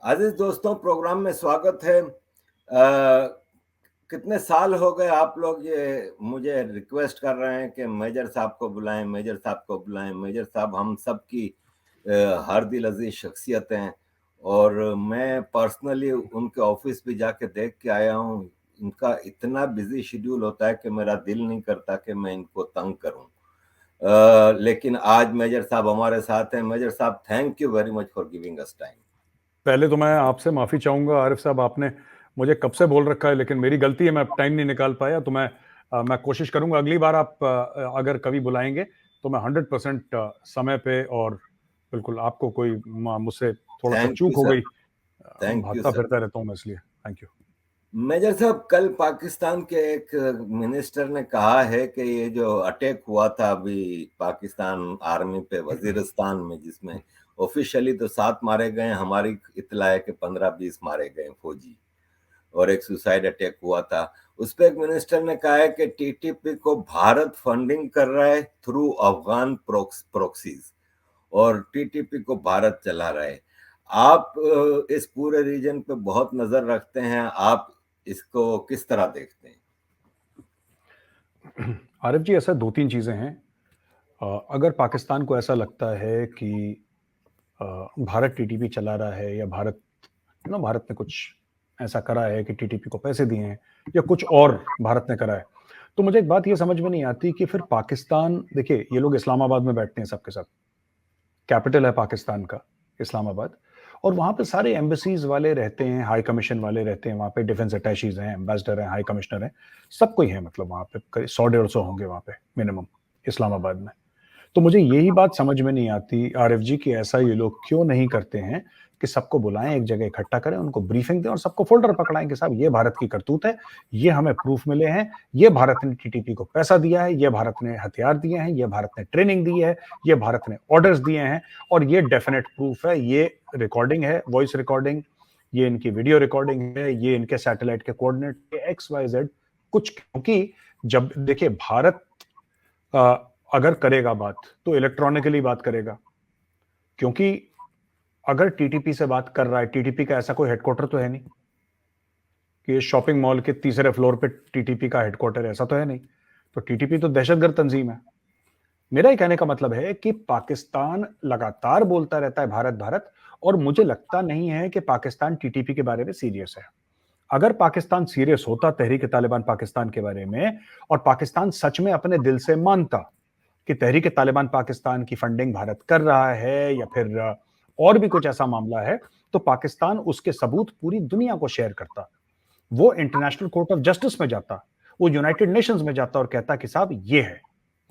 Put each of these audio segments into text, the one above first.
आजिज दोस्तों, प्रोग्राम में स्वागत है। कितने साल हो गए आप लोग ये मुझे रिक्वेस्ट कर रहे हैं कि मेजर साहब को बुलाएं, मेजर साहब को बुलाएं। मेजर साहब हम सब की हर दिल अजीज शख्सियत हैं और मैं पर्सनली उनके ऑफिस भी जाके देख के आया हूँ। इनका इतना बिजी शेड्यूल होता है कि मेरा दिल नहीं करता कि मैं इनको तंग करूं। लेकिन आज मेजर साहब हमारे साथ हैं। मेजर साहब, thank you very much for giving us time. पहले तो मैं आपसे माफ़ी चाहूँगा आरिफ साहब, आपने मुझे कब से बोल रखा है, लेकिन मेरी गलती है, मैं टाइम नहीं निकाल पाया। तो मैं कोशिश करूँगा अगली बार आप अगर कभी बुलाएंगे तो मैं 100% समय पे, और बिल्कुल आपको कोई मुझसे थोड़ा सा थैंक यू चूक हो सर। गई, थैंक यू भागता सर। फिरता रहता हूँ मैं, इसलिए थैंक यू। मेजर साहब, कल पाकिस्तान के एक मिनिस्टर ने कहा है कि ये जो अटैक हुआ था अभी पाकिस्तान आर्मी पे वजीरिस्तान में, जिसमें ऑफिशियली तो 7 मारे गए, हमारी इत्तला है कि 15-20 मारे गए फौजी, और एक सुसाइड अटैक हुआ था। उस पे एक मिनिस्टर ने कहा है कि टीटीपी को भारत फंडिंग कर रहा है थ्रू अफगान प्रोक्सीज, और टीटीपी को भारत चला रहा है। आप इस पूरे रीजन पे बहुत नजर रखते हैं, आप इसको किस तरह देखते हैं? आरिफ जी, ऐसा 2-3 चीज़ें हैं। अगर पाकिस्तान को ऐसा लगता है कि भारत टीटीपी चला रहा है, या भारत ने कुछ ऐसा करा है कि टीटीपी को पैसे दिए हैं, या कुछ और भारत ने करा है, तो मुझे एक बात ये समझ में नहीं आती कि फिर पाकिस्तान, देखिए ये लोग इस्लामाबाद में बैठते हैं सबके सब, कैपिटल है पाकिस्तान का इस्लामाबाद, और वहां पे सारे एम्बेसीज वाले रहते हैं, हाई कमीशन वाले रहते हैं, वहां पे डिफेंस अटैचीज हैं, एम्बेसडर हैं, हाई कमिश्नर हैं, सब कोई है, मतलब वहां पे करीब 100-150 होंगे वहां पे मिनिमम इस्लामाबाद में। तो मुझे यही बात समझ में नहीं आती आरिफ जी कि ऐसा ये लोग क्यों नहीं करते हैं कि सबको बुलाएं, एक जगह इकट्ठा करें, उनको ब्रीफिंग दें और सबको फोल्डर पकड़ाएं कि साहब ये भारत की करतूत है, ये हमें प्रूफ मिले हैं, ये भारत ने टीटीपी को पैसा दिया है, ये भारत ने हथियार दिए हैं, ये भारत ने ट्रेनिंग दी है, ये भारत ने ऑर्डर्स दिए हैं, और ये डेफिनेट प्रूफ है, ये रिकॉर्डिंग है, वॉइस रिकॉर्डिंग, ये इनकी वीडियो रिकॉर्डिंग है, ये इनके सैटेलाइट के कोऑर्डिनेट XYZ कुछ। क्योंकि जब देखिए भारत अगर करेगा बात तो इलेक्ट्रॉनिकली बात करेगा, क्योंकि अगर टीटीपी से बात कर रहा है, टीटीपी का ऐसा कोई हेडक्वार्टर तो है नहीं कि शॉपिंग मॉल के तीसरे फ्लोर पे टीटीपी का हेडक्वार्टर, ऐसा तो है नहीं। तो टीटीपी तो दहशतगर्द तंजीम है। मेरा ये कहने का मतलब है कि पाकिस्तान लगातार बोलता रहता है भारत भारत, और मुझे लगता नहीं है कि पाकिस्तान टीटीपी के बारे में सीरियस है। अगर पाकिस्तान सीरियस होता तहरीक तालिबान पाकिस्तान के बारे में, और पाकिस्तान सच में अपने दिल से मानता कि तहरीक तालिबान पाकिस्तान की फंडिंग भारत कर रहा है, या फिर और भी कुछ ऐसा मामला है, तो पाकिस्तान उसके सबूत पूरी दुनिया को शेयर करता। वो इंटरनेशनल कोर्ट ऑफ जस्टिस में जाता, वो यूनाइटेड नेशंस में जाता और कहता कि साहब ये है,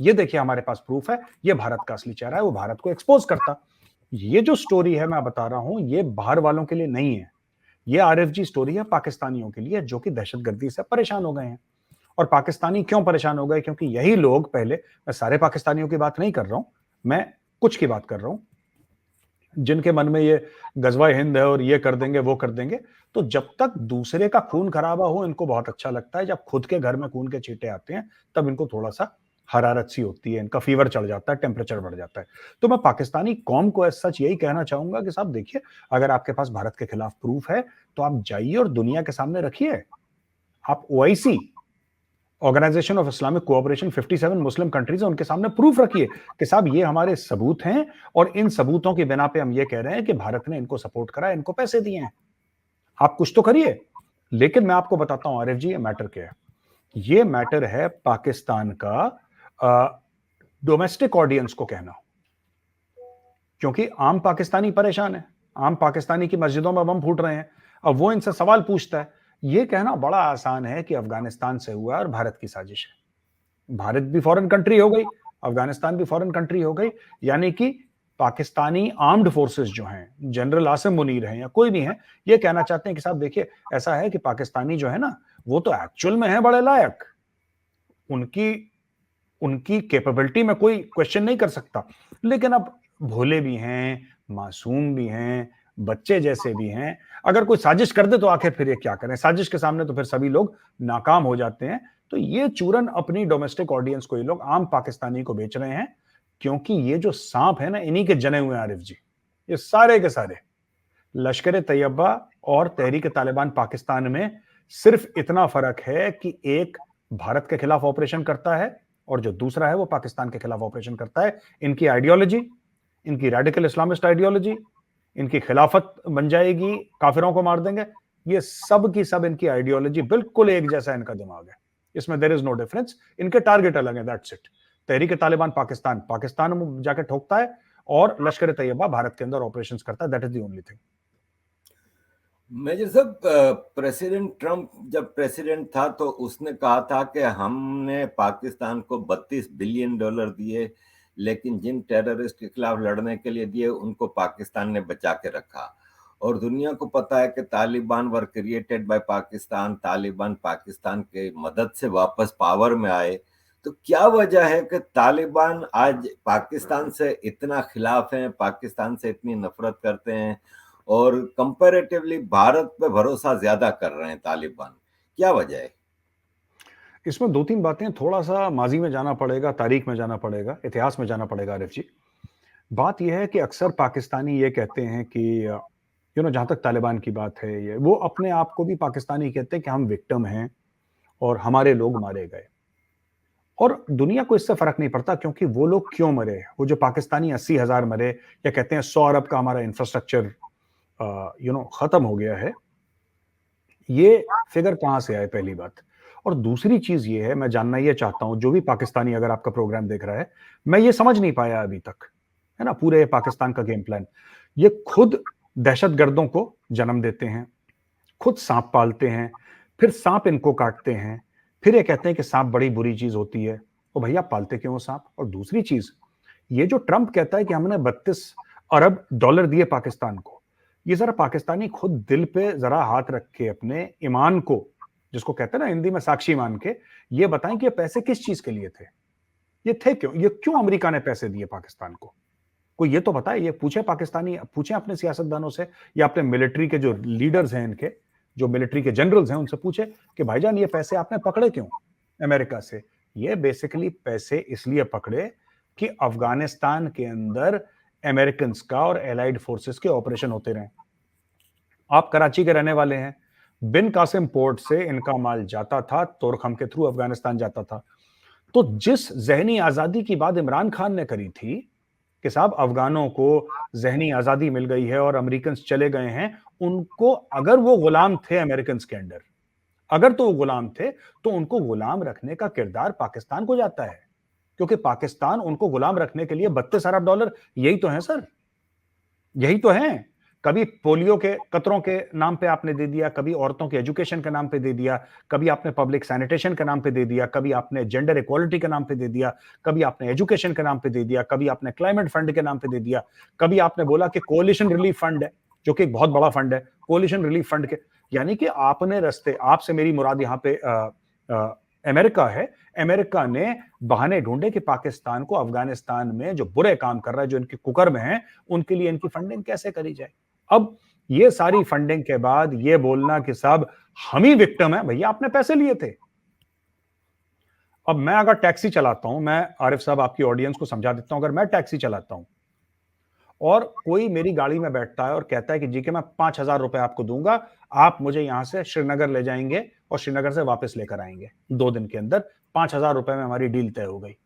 ये देखिए हमारे पास प्रूफ है, ये भारत का असली चेहरा है, वो भारत को एक्सपोज करता। ये जो स्टोरी है मैं बता रहा हूं, ये बाहर वालों के लिए नहीं है, ये RFG स्टोरी है पाकिस्तानियों के लिए, जो कि दहशतगर्दी से परेशान हो गए हैं। और पाकिस्तानी क्यों परेशान हो गए? क्योंकि यही लोग पहले, मैं सारे पाकिस्तानियों की बात नहीं कर रहा हूं, मैं कुछ की बात कर रहा हूं, जिनके मन में ये गजवा हिंद है और ये कर देंगे वो कर देंगे। तो जब तक दूसरे का खून खराबा हो इनको बहुत अच्छा लगता है, जब खुद के घर में खून के छींटे आते हैं तब इनको थोड़ा सा हरारत सी होती है, इनका फीवर चढ़ जाता है, टेम्परेचर बढ़ जाता है। तो मैं पाकिस्तानी कौम को ऐसा सच यही कहना चाहूंगा कि साहब देखिए, अगर आपके पास भारत के खिलाफ प्रूफ है तो आप जाइए और दुनिया के सामने रखिए। आप OIC, organization of Islamic cooperation, 57 Muslim countries है, उनके सामने प्रूफ रखिए कि साहब ये हमारे सबूत हैं, और इन सबूतों की बिना पे हम ये कह रहे हैं कि भारत ने इनको सपोर्ट करा, इनको पैसे दिए हैं। आप कुछ तो करिए। लेकिन मैं आपको बताता हूं आरिफ जी, ये मैटर क्या है। ये मैटर है पाकिस्तान का डोमेस्टिक ऑडियंस को कहना, क्योंकि आम पाकिस्तानी परेशान है, आम पाकिस्तानी की मस्जिदों में बम फूट रहे हैं। अब वो इनसे सवाल पूछता है। ये कहना बड़ा आसान है कि अफगानिस्तान से हुआ और भारत की साजिश है। भारत भी फॉरेन कंट्री हो गई, अफगानिस्तान भी फॉरेन कंट्री हो गई, यानी कि पाकिस्तानी आर्म्ड फोर्सेस जो हैं, जनरल आसिम मुनीर हैं या कोई भी हैं, ये कहना चाहते हैं कि साहब देखिए, ऐसा है कि पाकिस्तानी जो है ना, वो तो एक्चुअल में है बड़े लायक, उनकी उनकी कैपेबिलिटी में कोई क्वेश्चन नहीं कर सकता, लेकिन अब भोले भी हैं, मासूम भी हैं, बच्चे जैसे भी हैं। अगर कोई साजिश कर दे तो आखिर फिर ये क्या करें, साजिश के सामने तो फिर सभी लोग नाकाम हो जाते हैं। तो ये चूरन अपनी डोमेस्टिक ऑडियंस को ये लोग, आम पाकिस्तानी को बेच रहे हैं, क्योंकि ये जो सांप है ना, इन्हीं के जने हुए आरिफ जी, ये सारे के सारे। लश्कर तैयबा और तहरीक तालिबान पाकिस्तान में सिर्फ इतना फर्क है कि एक भारत के खिलाफ ऑपरेशन करता है और जो दूसरा है वो पाकिस्तान के खिलाफ ऑपरेशन करता है। इनकी आइडियोलॉजी, इनकी रेडिकल इस्लामिस्ट आइडियोलॉजी, इनकी खिलाफत बन जाएगी, काफिरों को मार देंगे, ये सब की सब इनकी आइडियोलॉजी बिल्कुल एक जैसा इनका दिमाग है, इसमें देयर इज नो डिफरेंस। इनके टारगेट अलग है, दैट्स इट। तहरीक तालिबान पाकिस्तान पाकिस्तान में जाके ठोकता है और लश्कर तैयबा भारत के अंदर ऑपरेशंस करता है, that is the only thing. Major साहब, प्रेसिडेंट ट्रंप जब प्रेसिडेंट था तो उसने कहा था कि हमने पाकिस्तान को $32 बिलियन दिए, लेकिन जिन टेररिस्ट के खिलाफ लड़ने के लिए दिए उनको पाकिस्तान ने बचा के रखा। और दुनिया को पता है कि तालिबान वर क्रिएटेड बाय पाकिस्तान, तालिबान पाकिस्तान के मदद से वापस पावर में आए। तो क्या वजह है कि तालिबान आज पाकिस्तान से इतना खिलाफ हैं, पाकिस्तान से इतनी नफरत करते हैं और कंपैरेटिवली भारत पे भरोसा ज्यादा कर रहे हैं तालिबान? क्या वजह है? इसमें दो तीन बातें, थोड़ा सा माजी में जाना पड़ेगा, तारीख में जाना पड़ेगा, इतिहास में जाना पड़ेगा आरिफ जी। बात यह है कि अक्सर पाकिस्तानी ये कहते हैं कि जहां तक तालिबान की बात है, ये वो अपने आप को भी पाकिस्तानी कहते हैं कि हम विक्टिम हैं और हमारे लोग मारे गए। और दुनिया को इससे फर्क नहीं पड़ता क्योंकि वो लोग क्यों मरे, वो जो पाकिस्तानी 80,000 मरे या कहते हैं 100 अरब का हमारा इंफ्रास्ट्रक्चर खत्म हो गया है, ये फिगर कहां से आए, पहली बात। और दूसरी चीज ये है, मैं जानना ये चाहता हूं, जो भी पाकिस्तानी अगर आपका प्रोग्राम देख रहा है, मैं ये समझ नहीं पाया अभी तक, है ना, पूरे पाकिस्तान का गेम प्लान। ये खुद दहशतगर्दों को जन्म देते हैं, खुद सांप पालते हैं, फिर सांप इनको काटते हैं, फिर ये कहते हैं कि सांप बड़ी बुरी चीज होती है। तो भैया पालते क्यों सांप? और दूसरी चीज, ये जो ट्रंप कहता है कि हमने 32 अरब डॉलर दिए पाकिस्तान को, ये जरा पाकिस्तानी खुद दिल पे जरा हाथ रख के अपने ईमान को, जिसको कहते हैं ना हिंदी में साक्षी मान के, ये बताएं कि ये पैसे किस चीज के लिए थे, ये थे क्यों, ये क्यों अमेरिका ने पैसे दिए पाकिस्तान को? कोई ये तो बताए, ये पूछे पाकिस्तानी, पूछे अपने सियासतदानों से या अपने मिलिट्री के जो लीडर्स हैं, इनके जो मिलिट्री के जनरल्स हैं, उनसे पूछे कि भाईजान ये पैसे आपने पकड़े क्यों अमेरिका से? ये बेसिकली पैसे इसलिए पकड़े कि अफगानिस्तान के अंदर अमेरिकन का और एलाइड फोर्सेस के ऑपरेशन होते रहे। आप कराची के रहने वाले हैं, बिन कासिम पोर्ट से इनका माल जाता था, तोरखम के थ्रू अफगानिस्तान जाता था। तो जिस जहनी आजादी की बात इमरान खान ने करी थी कि साहब अफगानों को जहनी आजादी मिल गई है और अमेरिकन चले गए हैं, उनको अगर वो गुलाम थे अमेरिकन के अंडर, अगर तो वो गुलाम थे, तो उनको गुलाम रखने का किरदार पाकिस्तान को जाता है, क्योंकि पाकिस्तान उनको गुलाम रखने के लिए 32 अरब डॉलर, यही तो है सर, यही तो है। कभी पोलियो के कतरों के नाम पे आपने दे दिया, कभी औरतों के एजुकेशन के नाम पे दे दिया, कभी आपने पब्लिक सैनिटेशन के नाम पे दे दिया, कभी आपने जेंडर इक्वालिटी के नाम पे दे दिया, कभी आपने एजुकेशन के नाम पे दे दिया, कभी आपने क्लाइमेट फंड के नाम पे दे दिया, कभी आपने बोला कि कोलिशन रिलीफ फंड है, जो कि एक बहुत बड़ा फंड है, कोलिशन रिलीफ फंड के, यानी कि आपने रस्ते, आपसे मेरी मुराद यहाँ पे अमेरिका है, अमेरिका ने बहाने ढूंढे कि पाकिस्तान को अफगानिस्तान में जो बुरे काम कर रहा है, जो इनके कुकर में है, उनके लिए इनकी फंडिंग कैसे करी जाए। अब ये सारी फंडिंग के बाद ये बोलना कि साहब हम ही विक्टिम है, भैया आपने पैसे लिए थे। अब मैं अगर टैक्सी चलाता हूं, मैं आरिफ साहब आपकी ऑडियंस को समझा देता हूं, अगर मैं टैक्सी चलाता हूं और कोई मेरी गाड़ी में बैठता है और कहता है कि जी के मैं 5,000 रुपए आपको दूंगा, आप मुझे यहां से श्रीनगर ले जाएंगे और श्रीनगर से वापस लेकर आएंगे 2 दिन के अंदर, 5,000 रुपए में हमारी डील तय हो गई।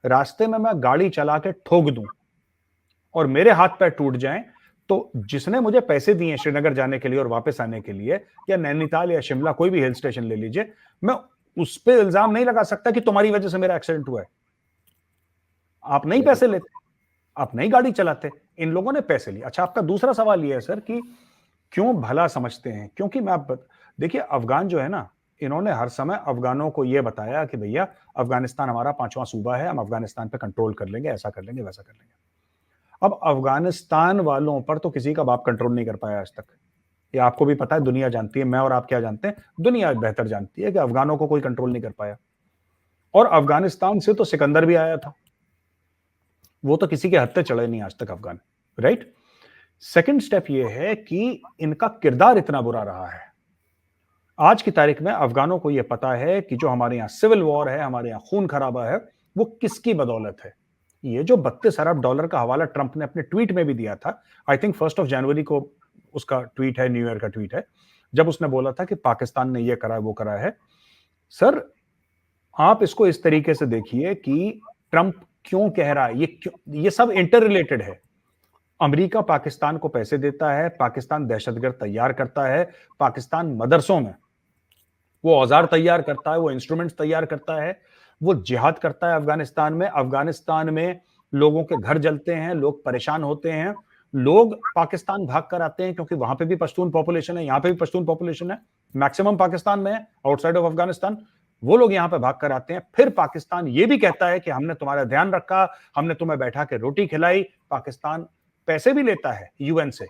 रास्ते में मैं गाड़ी चला के ठोक दूं और मेरे हाथ पैर टूट जाएं, तो जिसने मुझे पैसे दिए श्रीनगर जाने के लिए और वापस आने के लिए, या नैनीताल या शिमला कोई भी हिल स्टेशन ले लीजिए, मैं उस पर इल्जाम नहीं लगा सकता कि तुम्हारी वजह से मेरा एक्सीडेंट हुआ है। आप नहीं पैसे लेते, आप नहीं गाड़ी चलाते, इन लोगों ने पैसे लिए। अच्छा, आपका दूसरा सवाल यह है सर कि क्यों भला समझते हैं? क्योंकि मैं आप देखिए, अफगान जो है ना, इन्होंने हर समय अफगानों को यह बताया कि भैया अफगानिस्तान हमारा 5वां सूबा है, हम अफगानिस्तान पे कंट्रोल कर लेंगे, ऐसा कर लेंगे, वैसा कर लेंगे। अब अफगानिस्तान वालों पर तो किसी का बाप कंट्रोल नहीं कर पाया आज तक। ये आपको भी पता है, दुनिया जानती है, मैं और आप क्या जानते हैं, दुनिया बेहतर जानती है कि अफगानों को कोई कंट्रोल नहीं कर पाया। और अफगानिस्तान से तो सिकंदर भी आया था, वो तो किसी के हत्थे चढ़े नहीं आज तक अफगान, राइट। सेकंड स्टेप ये है कि इनका किरदार इतना बुरा रहा है। आज की तारीख में अफगानों को यह पता है कि जो हमारे यहां सिविल वॉर है, हमारे यहां खून खराबा है, वो किसकी बदौलत है। ये जो 32 अरब डॉलर का हवाला ट्रंप ने अपने ट्वीट में भी दिया था, आई थिंक 1 जनवरी को उसका ट्वीट है, न्यू ईयर का ट्वीट है, जब उसने बोला था कि पाकिस्तान ने ये करा है, वो करा है। सर, आप इसको इस तरीके से देखिए कि ट्रंप क्यों कह रहा है, ये सब इंटर रिलेटेड है। अमेरिका पाकिस्तान को पैसे देता है, पाकिस्तान दहशतगर्द तैयार करता है, पाकिस्तान मदरसों में वो औजार तैयार करता है, वो इंस्ट्रूमेंट्स तैयार करता है, वो जिहाद करता है अफगानिस्तान में। अफगानिस्तान में लोगों के घर जलते हैं, लोग परेशान होते हैं, लोग पाकिस्तान भाग कर आते हैं क्योंकि वहां पे भी पश्तून पॉपुलेशन है, यहां पे भी पश्तून पॉपुलेशन है, मैक्सिमम पाकिस्तान में है, आउटसाइड ऑफ अफगानिस्तान। वो लोग यहां पे भाग कर आते हैं। फिर पाकिस्तान ये भी कहता है कि हमने तुम्हारा ध्यान रखा, हमने तुम्हें बैठा के रोटी खिलाई। पाकिस्तान पैसे भी लेता है यूएन से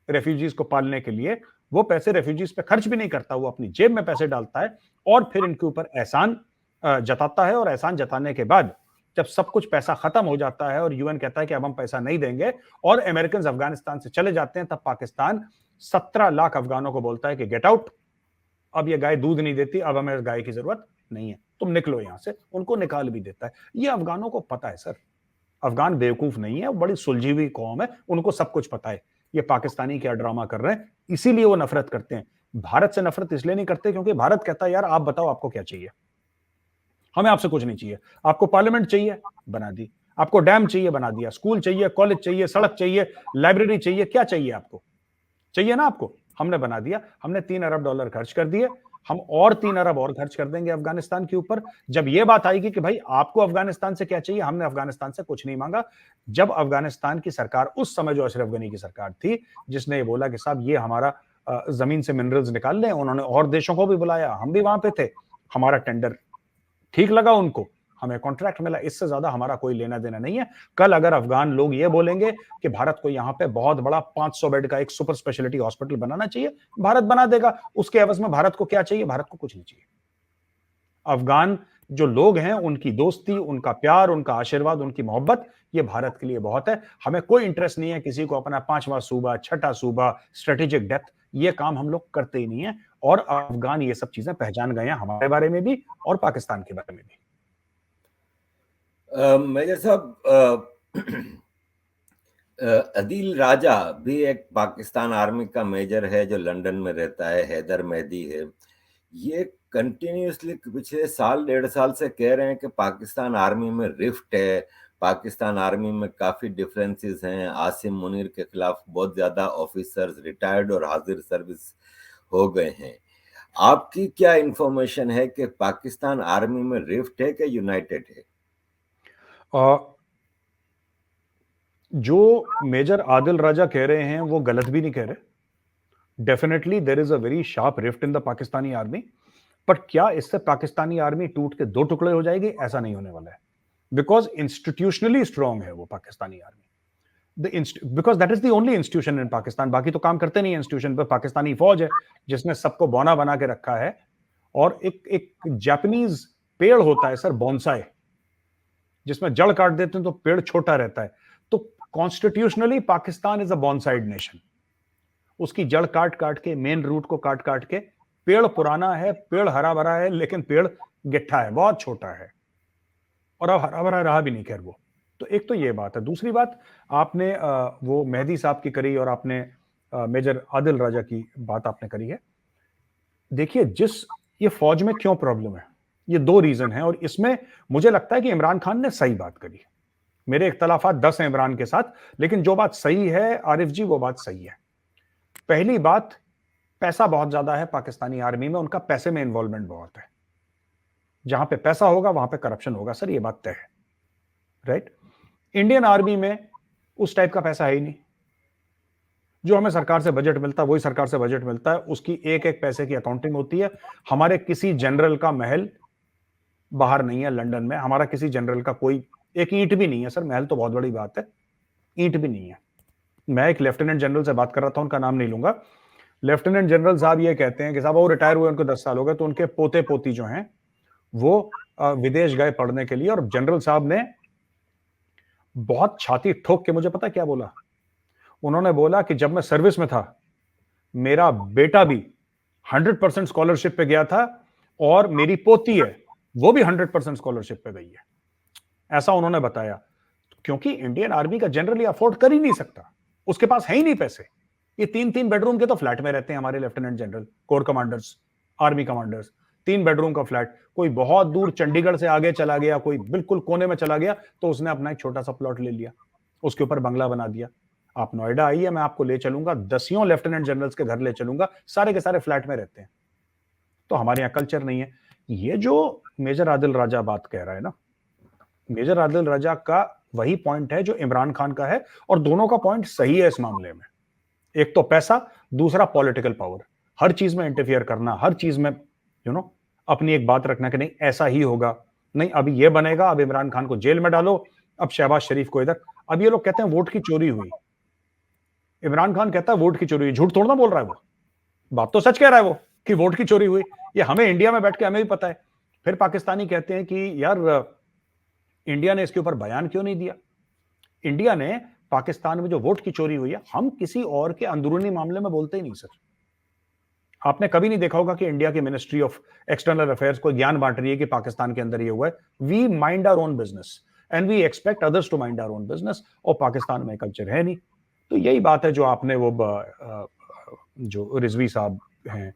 रेफ्यूजीज को पालने के लिए, वो पैसे रेफ्यूजीज पे खर्च भी नहीं करता, वो अपनी जेब में पैसे डालता है और फिर इनके ऊपर एहसान जताता है। और एहसान जताने के बाद जब सब कुछ पैसा खत्म हो जाता है और यूएन कहता है कि अब हम पैसा नहीं देंगे और अमेरिकन अफगानिस्तान से चले जाते हैं, तब पाकिस्तान 17 लाख अफगानों को बोलता है कि गेट आउट, अब ये गाय दूध नहीं देती, अब हमें गाय की जरूरत नहीं है, तुम निकलो यहां से। उनको निकाल भी देता है। ये अफगानों को पता है सर, अफगान बेवकूफ नहीं है, वो बड़ी सुलझी हुई कौम है, उनको सब कुछ पता है ये पाकिस्तानी क्या ड्रामा कर रहे हैं, इसीलिए वो नफरत करते हैं। भारत से नफरत इसलिए नहीं करते क्योंकि भारत कहता है यार आप बताओ आपको क्या चाहिए, हमें आपसे कुछ नहीं चाहिए। आपको पार्लियामेंट चाहिए, बना दी। आपको डैम चाहिए, बना दिया। स्कूल चाहिए, कॉलेज चाहिए, सड़क चाहिए, लाइब्रेरी चाहिए, क्या चाहिए आपको? चाहिए ना आपको, हमने बना दिया। हमने $3 अरब खर्च कर दिए, हम और 3 अरब और खर्च कर देंगे अफगानिस्तान के ऊपर। जब यह बात आएगी कि भाई आपको अफगानिस्तान से क्या चाहिए, हमने अफगानिस्तान से कुछ नहीं मांगा। जब अफगानिस्तान की सरकार, उस समय जो अशरफ गनी की सरकार थी, जिसने ये बोला कि साहब ये हमारा जमीन से मिनरल्स निकाल लें, उन्होंने और देशों को भी बुलाया, हम भी वहां पे थे, हमारा टेंडर ठीक लगा उनको, हमें कॉन्ट्रैक्ट मिला, इससे ज्यादा हमारा कोई लेना देना नहीं है। कल अगर अफगान लोग ये बोलेंगे कि भारत को यहां पे बहुत बड़ा 500 बेड का एक सुपर स्पेशलिटी हॉस्पिटल बनाना चाहिए, भारत बना देगा। उसके एवज में भारत को क्या चाहिए? भारत को कुछ नहीं चाहिए। अफगान जो लोग हैं, उनकी दोस्ती, उनका प्यार, उनका आशीर्वाद, उनकी मोहब्बत, ये भारत के लिए बहुत है। हमें कोई इंटरेस्ट नहीं है किसी को अपना 5वां सूबा, 6ठा सूबा, स्ट्रेटेजिक डेप्थ, ये काम हम लोग करते ही नहीं है। और अफगान ये सब चीजें पहचान गए हैं, हमारे बारे में भी और पाकिस्तान के बारे में भी। मेजर साहब, अदील राजा भी एक पाकिस्तान आर्मी का मेजर है जो लंदन में रहता है, हैदर मेहदी है। ये कंटिन्यूसली पिछले साल 1.5 साल से कह रहे हैं कि पाकिस्तान आर्मी में रिफ्ट है, पाकिस्तान आर्मी में काफी डिफरेंसेस हैं, आसिम मुनीर के खिलाफ बहुत ज्यादा ऑफिसर्स रिटायर्ड और हाजिर सर्विस हो गए हैं। आपकी क्या इंफॉर्मेशन है कि पाकिस्तान आर्मी में रिफ्ट है कि यूनाइटेड है? जो मेजर आदिल राजा कह रहे हैं वो गलत भी नहीं कह रहे। Definitely there is a very sharp rift in the Pakistani army, पर क्या इससे पाकिस्तानी आर्मी टूट के 2 टुकड़े हो जाएगी? ऐसा नहीं होने वाला है। बिकॉज इंस्टीट्यूशनली स्ट्रांग है वो Pakistani army, because that is the only institution इन पाकिस्तान। बाकी तो काम करते नहीं है इंस्टीट्यूशन पर। पाकिस्तानी फौज है जिसने सबको बौना बना के रखा है। और एक जापानीज पेड़ होता है सर, बोनसाई, जिसमें जड़ काट देते हैं तो पेड़ छोटा रहता है। तो constitutionally Pakistan is a bonsaied nation. उसकी जड़ काट काट के, मेन रूट को काट काट के, पेड़ पुराना है, पेड़ हरा भरा है, लेकिन पेड़ गिट्ठा है, बहुत छोटा है, और अब हरा भरा रहा भी नहीं। खैर वो तो एक तो ये बात है। दूसरी बात आपने वो मेहदी साहब की करी और आपने मेजर आदिल राजा की बात आपने करी है। देखिए, जिस ये फौज में क्यों प्रॉब्लम है, ये 2 रीजन है। और इसमें मुझे लगता है कि इमरान खान ने सही बात करी। मेरे इख्तलाफात 10 हैं इमरान के साथ, लेकिन जो बात सही है आरिफ जी, वो बात सही है। पहली बात, पैसा बहुत ज्यादा है पाकिस्तानी आर्मी में, उनका पैसे में इन्वॉल्वमेंट बहुत है। जहां पे पैसा होगा वहां पे करप्शन होगा सर, ये बात तय है, राइट? इंडियन आर्मी में उस टाइप का पैसा है ही नहीं। जो हमें सरकार से बजट मिलता है वही सरकार से बजट मिलता है, उसकी एक एक पैसे की अकाउंटिंग होती है। हमारे किसी जनरल का महल बाहर नहीं है लंदन में, हमारा किसी जनरल का कोई एक ईंट भी नहीं है सर। महल तो बहुत बड़ी बात है, ईंट भी नहीं है। मैं एक लेफ्टिनेंट जनरल से बात कर रहा था, उनका नाम नहीं लूंगा। लेफ्टिनेंट जनरल साहब ये कहते हैं कि साहब वो रिटायर हुए, उनको 10 साल हो गए, तो उनके पोते पोती जो हैं वो विदेश गए पढ़ने के लिए। और जनरल साहब ने बहुत छाती ठोक के मुझे पता क्या बोला? उन्होंने बोला कि जब मैं सर्विस में था, मेरा बेटा भी 100% स्कॉलरशिप पे गया था, और मेरी पोती है वो भी 100% स्कॉलरशिप पे गई है। ऐसा उन्होंने बताया, क्योंकि इंडियन आर्मी का जनरली अफोर्ड कर ही नहीं सकता, उसके पास है ही नहीं पैसे। ये 3-3 बेडरूम के तो फ्लैट में रहते हैं हमारे lieutenant general, core commanders, army commanders. 3 bedroom का फ्लैट, कोई बहुत दूर चंडीगढ़ से आगे चला गया, कोई बिल्कुल कोने में चला गया, तो उसने अपना एक छोटा सा प्लॉट ले लिया, उसके ऊपर बंगला बना दिया। आप नोएडा आइए, मैं आपको ले चलूंगा, दसियों लेफ्टिनेंट जनरल्स के घर ले चलूंगा, सारे के सारे फ्लैट में रहते हैं। तो हमारे यहाँ कल्चर नहीं है। ये जो मेजर आदिल राजा बात कह रहा है ना, मेजर आदिल राजा का वही पॉइंट है जो इमरान खान का है, और दोनों का पॉइंट सही है इस मामले में। एक तो पैसा, दूसरा पॉलिटिकल पावर। हर चीज में इंटरफियर करना, हर चीज में अपनी एक बात रखना कि नहीं ऐसा ही होगा, नहीं अभी ये बनेगा, अब इमरान खान को जेल में डालो, अब शहबाज शरीफ को इधर। अब ये लोग कहते हैं वोट की चोरी हुई, इमरान खान कहता है वोट की चोरी हुई। झूठ थोड़ा ना बोल रहा है वो, बात तो सच कह रहा है वो कि वोट की चोरी हुई। ये हमें इंडिया में बैठ के हमें भी पता है। फिर पाकिस्तानी कहते हैं कि यार इंडिया ने इसके ऊपर बयान क्यों नहीं दिया। इंडिया ने पाकिस्तान में जो वोट की चोरी हुई है, हम किसी और के अंदरूनी मामले में बोलते ही नहीं सर। आपने कभी नहीं देखा होगा कि इंडिया की मिनिस्ट्री ऑफ एक्सटर्नल अफेयर्स को ज्ञान बांट रही है कि पाकिस्तान के अंदर ये हुआ है। We mind our own business and we expect others to mind our own business, और पाकिस्तान में कल्चर है नहीं। तो यही बात है जो आपने वो जो रिजवी साहब हैं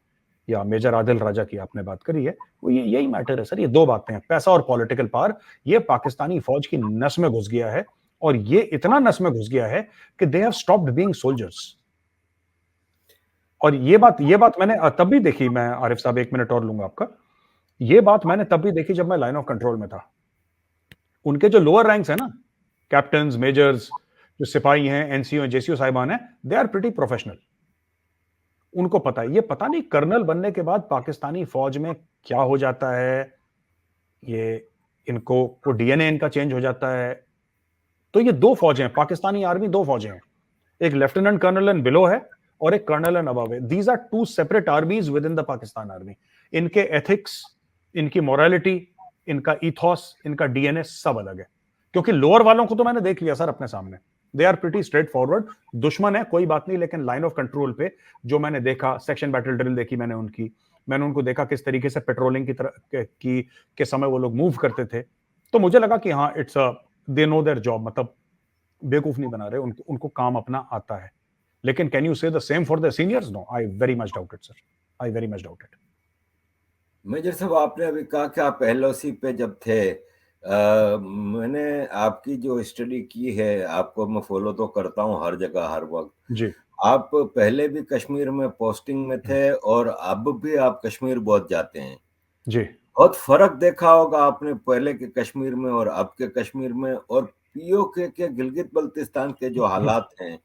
या मेजर आदिल राजा की आपने बात करी है, वो यही मैटर है सर। ये दो बातें हैं, पैसा और पॉलिटिकल पावर। ये पाकिस्तानी फौज की नस में घुस गया है, और ये इतना नस में घुस गया है कि they have stopped being soldiers. और ये बात मैंने तब भी देखी, मैं आरिफ साहब 1 मिनट और लूंगा आपका। ये बात मैंने तब भी देखी जब मैं लाइन ऑफ कंट्रोल में था। उनके जो लोअर रैंक्स है ना, कैप्टन, मेजर्स, जो सिपाही हैं, एनसीओ, जेसीओ साहिबान हैं, दे आर प्रीटी प्रोफेशनल। उनको पता है। ये पता नहीं कर्नल बनने के बाद पाकिस्तानी फौज में क्या हो जाता है, ये इनको को डीएनए इनका चेंज हो जाता है। तो ये दो फौजें हैं, पाकिस्तानी आर्मी दो फौजें हैं, एक लेफ्टिनेंट कर्नल एंड बिलो है और एक कर्नल एंड अबव है। These are two separate armies within the Pakistan army. इनके एथिक्स, इनकी मोरालिटी, इनका इथॉस, इनका डीएनए सब अलग है। क्योंकि लोअर वालों को तो मैंने देख लिया सर अपने सामने, they are pretty straightforward. दुश्मन है कोई बात नहीं, लेकिन लाइन ऑफ कंट्रोल पे जो मैंने देखा, सेक्शन बैटल ड्रिल देखी मैंने उनको देखा किस तरीके से पेट्रोलिंग की तरह के समय वो लोग मूव करते थे। तो मुझे लगा कि हाँ, it's they know their job, मतलब बेवकूफ नहीं बना रहे, उनको काम अपना आता है। लेकिन can you say the same for the seniors? No, I very much doubt it sir, I very much doubt it. Major साहब, आपने अभी कहा कि आप एलओसी पे जब थे, मैंने आपकी जो स्टडी की है, आपको मैं फॉलो तो करता हूँ हर जगह हर वक्त जी आप पहले भी कश्मीर में पोस्टिंग में थे और अब भी आप कश्मीर बहुत जाते हैं जी। बहुत फर्क देखा होगा आपने पहले के कश्मीर में और अब के कश्मीर में, और पीओके के गिलगित बल्तिस्तान के जो हालात हैं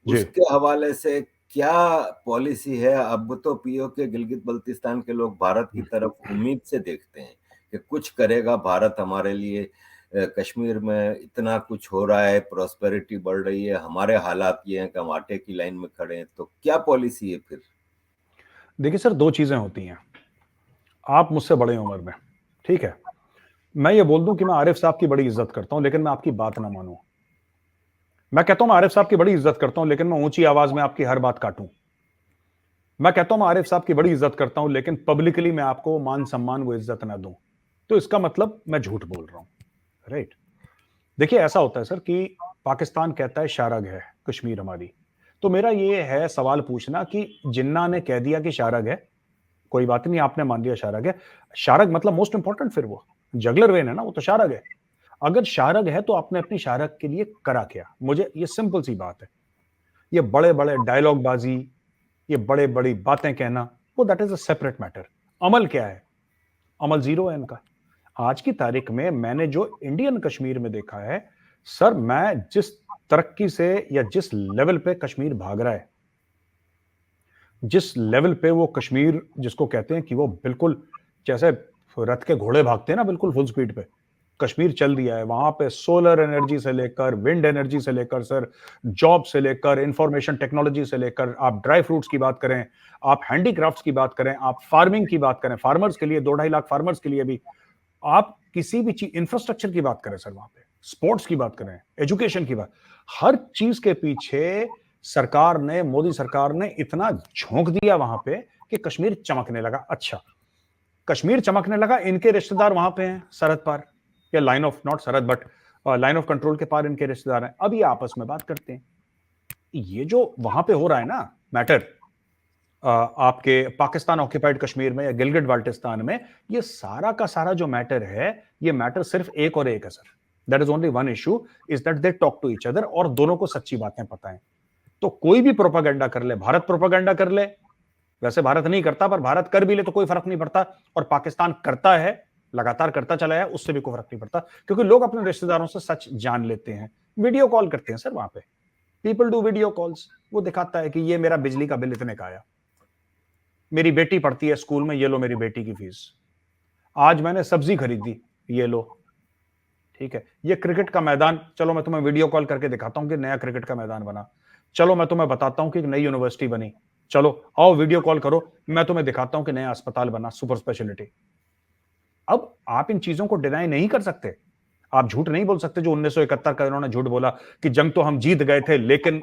जी उसके हवाले से क्या पॉलिसी है? अब तो पीओके गिलगित बल्तिस्तान के लोग भारत की तरफ उम्मीद से देखते हैं कि कुछ करेगा भारत हमारे लिए। कश्मीर में इतना कुछ हो रहा है, प्रॉस्पेरिटी बढ़ रही है, हमारे हालात ये हैं कि हम आटे की लाइन में खड़े हैं, तो क्या पॉलिसी है फिर? देखिए सर, दो चीजें होती हैं। आप मुझसे बड़े उम्र में, ठीक है, मैं ये बोल दूं कि मैं आरिफ साहब की बड़ी इज्जत करता हूं, लेकिन मैं आपकी बात ना मानूं। मैं कहता हूं मैं आरिफ साहब की बड़ी इज्जत करता हूं, लेकिन मैं ऊंची आवाज में आपकी हर बात काटूं। मैं कहता हूं मैं आरिफ साहब की बड़ी इज्जत करता हूं, लेकिन पब्लिकली मैं आपको मान सम्मान वो इज्जत ना दूं, तो इसका मतलब मैं झूठ बोल रहा हूं, राइट? देखिए ऐसा होता है सर कि पाकिस्तान कहता है शारग है कश्मीर हमारी। तो मेरा ये है सवाल पूछना कि जिन्ना ने कह दिया कि शारग है, कोई बात नहीं, आपने मान लिया शारग है। शारग मतलब मोस्ट इंपॉर्टेंट, फिर वो जगलर वेन है ना, वो तो शारग है। अगर शारग है तो आपने अपनी शारग के लिए करा क्या? मुझे ये सिंपल सी बात है। ये बड़े बड़े डायलॉग बाजी, ये बड़े बड़ी बातें कहना, वो that is a separate matter. अमल क्या है? अमल जीरो है इनका। आज की तारीख में मैंने जो इंडियन कश्मीर में देखा है सर, मैं जिस तरक्की से या जिस लेवल पे कश्मीर भाग रहा है, जिस लेवल पे वो कश्मीर जिसको कहते हैं कि वो बिल्कुल जैसे रथ के घोड़े भागते हैं ना, बिल्कुल फुल स्पीड पे कश्मीर चल दिया है। वहां पे सोलर एनर्जी से लेकर, विंड एनर्जी से लेकर सर, जॉब से लेकर, इंफॉर्मेशन टेक्नोलॉजी से लेकर, आप ड्राई फ्रूट्स की बात करें, आप हैंडीक्राफ्ट्स की बात करें, आप फार्मिंग की बात करें, फार्मर्स के लिए 2-2.5 लाख फार्मर्स के लिए भी, आप किसी भी चीज, इंफ्रास्ट्रक्चर की बात करें सर, वहां पे स्पोर्ट्स की बात करें, एजुकेशन की बात, हर चीज के पीछे सरकार ने, मोदी सरकार ने इतना झोंक दिया वहां पे कि कश्मीर चमकने लगा। अच्छा, कश्मीर चमकने लगा, इनके रिश्तेदार वहां पे हैं सरहद पार, या लाइन ऑफ, नॉट सरहद बट लाइन ऑफ कंट्रोल के पार इनके रिश्तेदार हैं। अब ये आपस में बात करते हैं। ये जो वहां पे हो रहा है ना, मैटर आपके पाकिस्तान ऑक्यूपाइड कश्मीर में या गिलगिट बाल्टिस्तान में, ये सारा का सारा जो मैटर है, ये मैटर सिर्फ एक और एक है sir. That is only one issue, is that they talk to each other, और दोनों को सच्ची बातें पता है। तो कोई भी प्रोपागेंडा कर ले, भारत प्रोपागेंडा कर ले, वैसे भारत नहीं करता, पर भारत कर भी ले तो कोई फर्क नहीं पड़ता, और पाकिस्तान करता है, लगातार करता चला है, उससे भी कोई फर्क नहीं पड़ता, क्योंकि लोग अपने रिश्तेदारों से सच जान लेते हैं। वीडियो कॉल करते हैं सर, वहां पे पीपल डू वीडियो कॉल्स, वो दिखाता है कि ये मेरा बिजली का बिल इतने का आया, मेरी बेटी पढ़ती है स्कूल में, ये लो मेरी बेटी की फीस, आज मैंने सब्जी खरीदी, ये लो, ठीक है। ये क्रिकेट का मैदान, चलो मैं तुम्हें वीडियो कॉल करके दिखाता हूं कि नया क्रिकेट का मैदान बना, चलो मैं तुम्हें बताता हूं कि एक नई यूनिवर्सिटी बनी, चलो आओ वीडियो कॉल करो, मैं तुम्हें दिखाता हूं कि नया अस्पताल बना, सुपर स्पेशलिटी। अब आप इन चीजों को डिनाई नहीं कर सकते, आप झूठ नहीं बोल सकते, जो 1971 का इन्होंने झूठ बोला कि जंग तो हम जीत गए थे लेकिन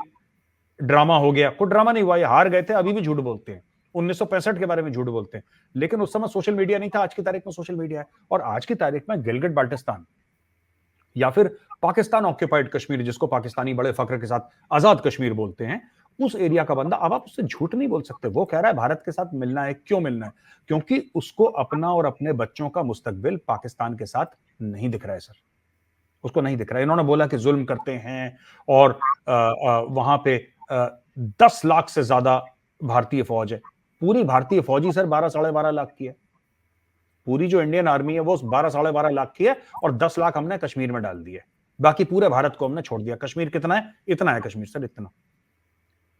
ड्रामा हो गया, कोई ड्रामा नहीं हुआ, ये हार गए थे, अभी भी झूठ बोलते हैं। 1965 के बारे में झूठ बोलते हैं, लेकिन उस समय सोशल मीडिया नहीं था, आज की तारीख में सोशल मीडिया है, और आज की तारीख में गिलगिट बाल्टिस्तान या फिर पाकिस्तान ऑक्यूपाइड कश्मीर, जिसको पाकिस्तानी बड़े फख्र के साथ आजाद कश्मीर बोलते हैं, उस एरिया का बंदा, अब आप उससे झूठ नहीं बोल सकते। वो कह रहा है भारत के साथ मिलना है, क्यों मिलना है? क्योंकि उसको अपना और अपने बच्चों का मुस्तकबिल पाकिस्तान के साथ नहीं दिख रहा है सर, उसको नहीं दिख रहा है। इन्होंने बोला कि जुल्म करते हैं, और वहां पे 10 लाख से ज्यादा भारतीय फौज है। पूरी भारतीय फौज ही सर 12 साढ़े 12 लाख की है, पूरी जो इंडियन आर्मी है वो 12 साढ़े 12 लाख की है, और 10 लाख हमने कश्मीर में डाल दिए, बाकी पूरे भारत को हमने छोड़ दिया। कश्मीर कितना है? इतना है कश्मीर सर, इतना।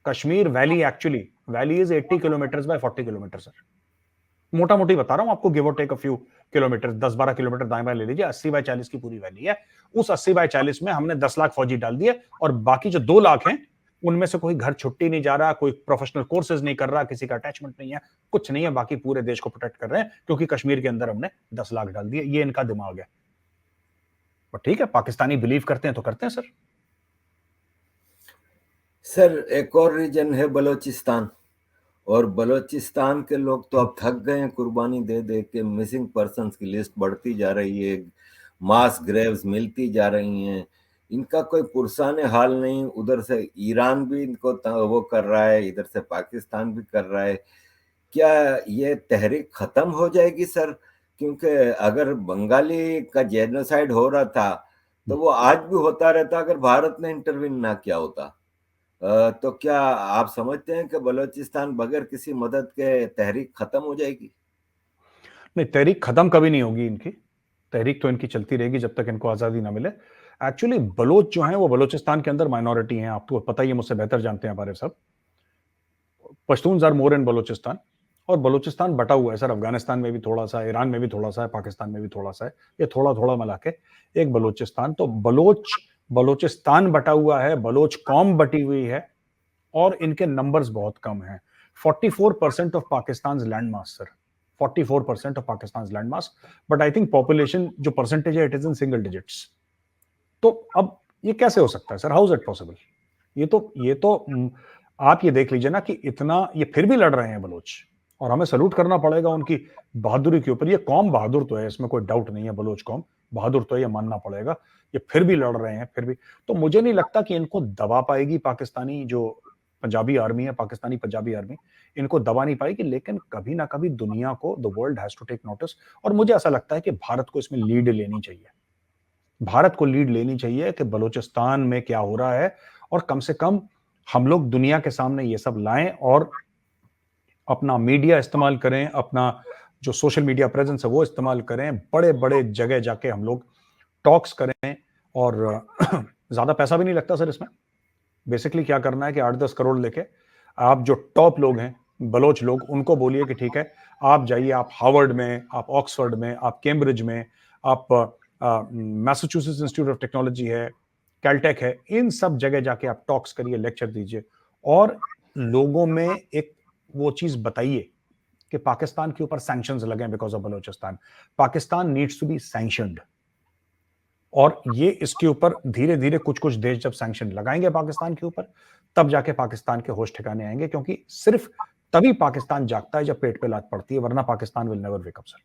Kashmir valley, actually valley is 80 kilometre by 40 kilometre sir, मोटा मोटी बता रहा हूं आपको, give or take a few kilometre, 10-12 kilometre दाएं बाएं ले लीजिए, 80 बाय 40 की पूरी वैली है। उस 80 बाय 40 में हमने 10 लाख फौजी डाल दिए, और बाकी जो 2 लाख हैं उनमें से कोई घर छुट्टी नहीं जा रहा, कोई प्रोफेशनल कोर्सेज नहीं कर रहा, किसी का अटैचमेंट नहीं है, कुछ नहीं है, बाकी पूरे देश को प्रोटेक्ट कर रहे हैं, क्योंकि कश्मीर के अंदर हमने 10 लाख डाल दिए। ये इनका दिमाग है, और ठीक है, पाकिस्तानी बिलीव करते हैं तो करते हैं सर। सर एक और रीजन है बलोचिस्तान, और बलोचिस्तान के लोग तो अब थक गए हैं कुर्बानी दे दे के, मिसिंग पर्सन्स की लिस्ट बढ़ती जा रही है, मास ग्रेव्स मिलती जा रही हैं, इनका कोई पुरसाने हाल नहीं। उधर से ईरान भी इनको वो कर रहा है, इधर से पाकिस्तान भी कर रहा है। क्या ये तहरीक खत्म हो जाएगी सर? क्योंकि अगर बंगाली का जेनोसाइड हो रहा था तो वो आज भी होता रहता अगर भारत ने इंटरवीन ना किया होता। तो क्या आप समझते हैं कि बलूचिस्तान बगैर किसी मदद के तहरीक खत्म हो जाएगी? नहीं, तहरीक खत्म कभी नहीं होगी इनकी, तहरीक तो इनकी चलती रहेगी जब तक इनको आजादी ना मिले। एक्चुअली बलोच जो हैं वो बलोचिस्तान के अंदर माइनॉरिटी हैं, आपको पता ही है, मुझसे बेहतर जानते हैं हमारे सब। पश्तून्स आर मोर इन बलोचिस्तान, और बलोचिस्तान बटा हुआ है सर, अफगानिस्तान में भी थोड़ा सा, ईरान में भी थोड़ा सा है, पाकिस्तान में भी थोड़ा सा है, ये थोड़ा थोड़ा मिला के एक बलोचिस्तान। तो बलोचिस्तान बटा हुआ है, बलोच कौम बटी हुई है, और इनके नंबर्स बहुत कम हैं। 44% of Pakistan land mass sir, 44% of Pakistan land mass, but I think population जो परसेंटेज है, it is in single digits. तो अब ये कैसे हो सकता है sir? How is it possible? ये तो आप ये देख लीजिए ना कि इतना ये फिर भी लड़ रहे हैं बलोच, और हमें सल्यूट करना पड़ेगा उनकी बहादुरी के ऊपर। ये कौम बहादुर तो है, इसमें कोई डाउट नहीं है, बलोच कौम बहादुर तो है, ये मानना पड़ेगा। ये फिर भी लड़ रहे हैं, फिर भी। तो मुझे नहीं लगता कि इनको दबा पाएगी पाकिस्तानी जो पंजाबी आर्मी है, पाकिस्तानी पंजाबी आर्मी इनको दबा नहीं पाएगी, लेकिन कभी ना कभी दुनिया को, the world has to take notice. और मुझे ऐसा लगता है कि भारत को इसमें लीड लेनी चाहिए, भारत को लीड लेनी चाहिए कि बलूचिस्तान में क्या हो रहा है, और कम से कम हम लोग दुनिया के सामने ये सब लाएं, और अपना मीडिया इस्तेमाल करें, अपना जो सोशल मीडिया प्रेजेंस है वो इस्तेमाल करें, बड़े बड़े जगह जाके हम लोग टॉक्स करें। और ज्यादा पैसा भी नहीं लगता सर इसमें। बेसिकली क्या करना है कि 8-10 करोड़ लेके आप जो टॉप लोग हैं बलोच लोग, उनको बोलिए कि ठीक है, आप जाइए, आप हार्वर्ड में, आप ऑक्सफोर्ड में, आप कैम्ब्रिज में, आप मैसाचुसेट्स इंस्टीट्यूट ऑफ टेक्नोलॉजी है, कैलटेक है, इन सब जगह जाके आप टॉक्स करिए, लेक्चर दीजिए, और लोगों में एक वो चीज बताइए कि पाकिस्तान के ऊपर सैंक्शंस लगे because of Balochistan. Pakistan needs to be sanctioned, और ये इसके ऊपर धीरे धीरे कुछ कुछ देश जब सैंक्शन लगाएंगे पाकिस्तान के ऊपर, तब जाके पाकिस्तान के होश ठिकाने आएंगे, क्योंकि सिर्फ तभी पाकिस्तान जागता है जब पेट पे लात पड़ती है, वरना Pakistan will never wake up sir.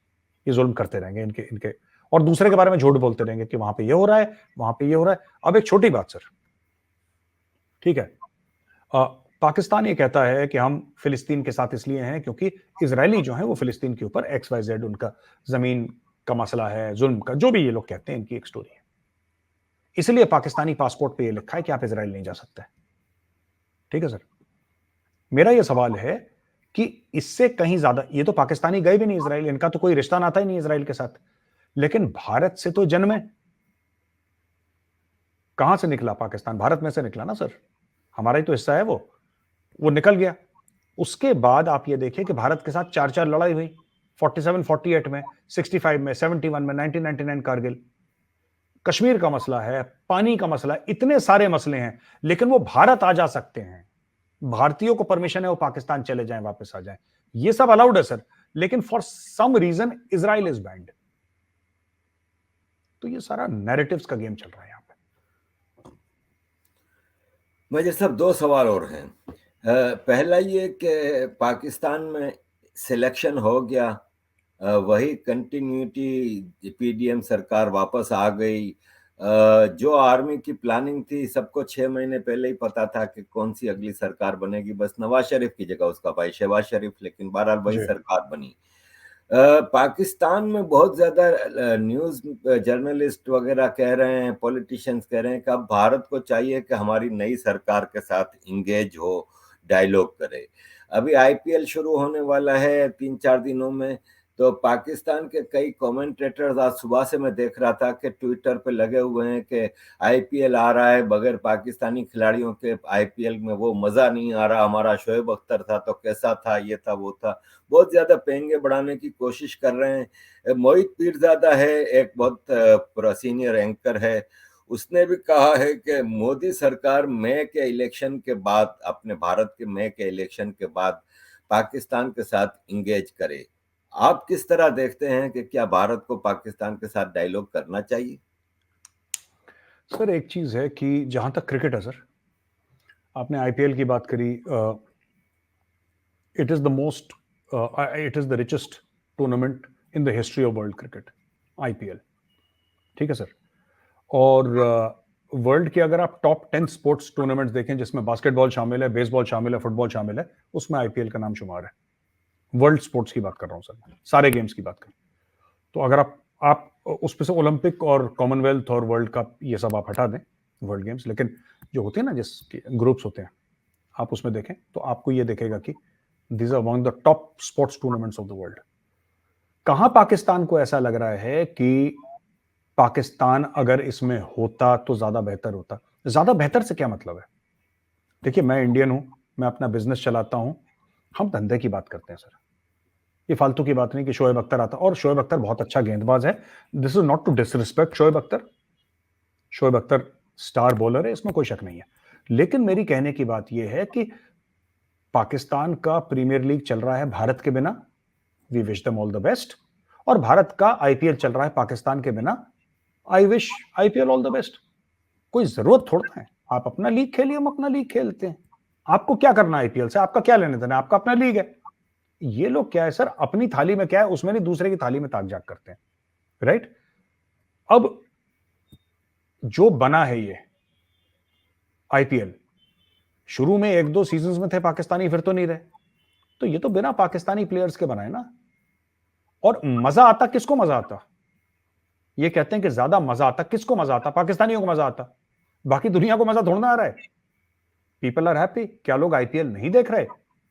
ये जुल्म करते रहेंगे इनके इनके और दूसरे के बारे में झूठ बोलते रहेंगे कि वहां पे ये हो रहा है, वहां पे ये हो रहा है। अब एक छोटी बात सर, ठीक है, पाकिस्तान ये कहता है कि हम फिलिस्तीन के साथ इसलिए हैं क्योंकि इजरायली जो है वो फिलिस्तीन के ऊपर XYZ उनका जमीन का मसला है, जुल्म का, जो भी ये लोग कहते हैं, इनकी एक स्टोरी है। इसलिए पाकिस्तानी पासपोर्ट पे ये लिखा है कि आप इजराइल नहीं जा सकते। ठीक है सर, मेरा ये सवाल है कि इससे कहीं ज्यादा, ये तो पाकिस्तानी गए भी नहीं इसराइल, इनका तो कोई रिश्ता नाता ही नहीं इसराइल के साथ, लेकिन भारत से तो जन्मे। कहां से निकला पाकिस्तान? भारत में से निकला ना सर, हमारा ही तो हिस्सा है वो निकल गया। उसके बाद आप ये देखिए कि भारत के साथ 4-4 लड़ाई हुई, 47, 48 में, 65 में, 71 में, 1999 कारगिल। कश्मीर का मसला है, पानी का मसला है, इतने सारे मसले हैं, लेकिन वो भारत आ जा सकते हैं। भारतीयों को परमिशन है वो पाकिस्तान चले जाएं, वापस आ जाएं, ये सब अलाउड है सर, लेकिन for some reason Israel is banned. तो ये सारा नैरेटिव्स का गेम चल रहा है यहाँ पे। मुझे सब दो सवाल और हैं। पहला ये कि पाकिस्तान में सिलेक्शन हो गया, वही कंटिन्यूटी, PDM सरकार वापस आ गई। जो आर्मी की प्लानिंग थी, सबको 6 महीने पहले ही पता था कि कौन सी अगली सरकार बनेगी, बस नवाज शरीफ की जगह उसका भाई शहबाज शरीफ, लेकिन बहरहाल वही सरकार बनी। पाकिस्तान में बहुत ज्यादा न्यूज जर्नलिस्ट वगैरह कह रहे हैं, पॉलिटिशियंस कह रहे हैं कि अब भारत को चाहिए कि हमारी नई सरकार के साथ इंगेज हो, डायलॉग करे। अभी IPL शुरू होने वाला है 3-4 दिनों में, तो पाकिस्तान के कई कमेंटेटर्स, आज सुबह से मैं देख रहा था कि ट्विटर पे लगे हुए हैं कि IPL आ रहा है, बगैर पाकिस्तानी खिलाड़ियों के IPL में वो मजा नहीं आ रहा, हमारा शोएब अख्तर था तो कैसा था, ये था वो था, बहुत ज्यादा पेंगे बढ़ाने की कोशिश कर रहे हैं। मोहित पीरजादा है, एक बहुत सीनियर एंकर है, उसने भी कहा है कि मोदी सरकार मई के इलेक्शन के बाद, अपने भारत के मई के इलेक्शन के बाद पाकिस्तान के साथ इंगेज करे। आप किस तरह देखते हैं कि क्या भारत को पाकिस्तान के साथ डायलॉग करना चाहिए? सर एक चीज है कि जहां तक क्रिकेट है सर, आपने IPL की बात करी, it is the most, it is the richest tournament in the history of world cricket, IPL। ठीक है सर, और वर्ल्ड के अगर आप टॉप 10 स्पोर्ट्स टूर्नामेंट्स देखें, जिसमें बास्केटबॉल शामिल है, बेसबॉल शामिल है, फुटबॉल शामिल है, उसमें IPL का नाम शुमार है। वर्ल्ड स्पोर्ट्स की बात कर रहा हूं सर, सारे गेम्स की बात कर। तो अगर आप उसमें से ओलंपिक और कॉमनवेल्थ और वर्ल्ड कप ये सब आप हटा दें, वर्ल्ड गेम्स, लेकिन जो होते हैं ना, जिस ग्रुप्स होते हैं, आप उसमें देखें तो आपको ये देखेगा कि these are among the top sports tournaments of the world. कहां पाकिस्तान को ऐसा लग रहा है कि पाकिस्तान अगर इसमें होता तो ज्यादा बेहतर होता? ज्यादा बेहतर से क्या मतलब है? देखिए, मैं इंडियन हूं, मैं अपना बिजनेस चलाता हूं, हम धंधे की बात करते हैं सर, ये फालतू की बात नहीं कि शोएब अख्तर आता, और शोएब अख्तर बहुत अच्छा गेंदबाज है, this is not to disrespect Shoaib Akhtar, Shoaib Akhtar star bowler है, इसमें कोई शक नहीं है। लेकिन मेरी कहने की बात यह है कि पाकिस्तान का प्रीमियर लीग चल रहा है भारत के बिना, we wish them all the best, और भारत का IPL चल रहा है पाकिस्तान के बिना, I wish IPL all the best. कोई जरूरत थोड़ा है, आप अपना लीग खेलिए, हम अपना लीग खेलते हैं, आपको क्या करना है IPL से? आपका क्या लेने देना, आपका अपना लीग है। ये लोग क्या है सर, अपनी थाली में क्या है उसमें नहीं, दूसरे की थाली में ताक झाक करते हैं, राइट? अब जो बना है ये IPL, शुरू में 1-2 सीजन्स में थे पाकिस्तानी, फिर तो नहीं रहे, तो ये तो बिना पाकिस्तानी प्लेयर्स के बनाए ना। और मजा आता किसको? मजा आता, ये कहते हैं कि ज्यादा मजा आता, किसको मजा आता? पाकिस्तानियों को मजा आता, बाकी दुनिया को मजा थोड़ा ना आ रहा है। People are happy. क्या लोग IPL नहीं देख रहे?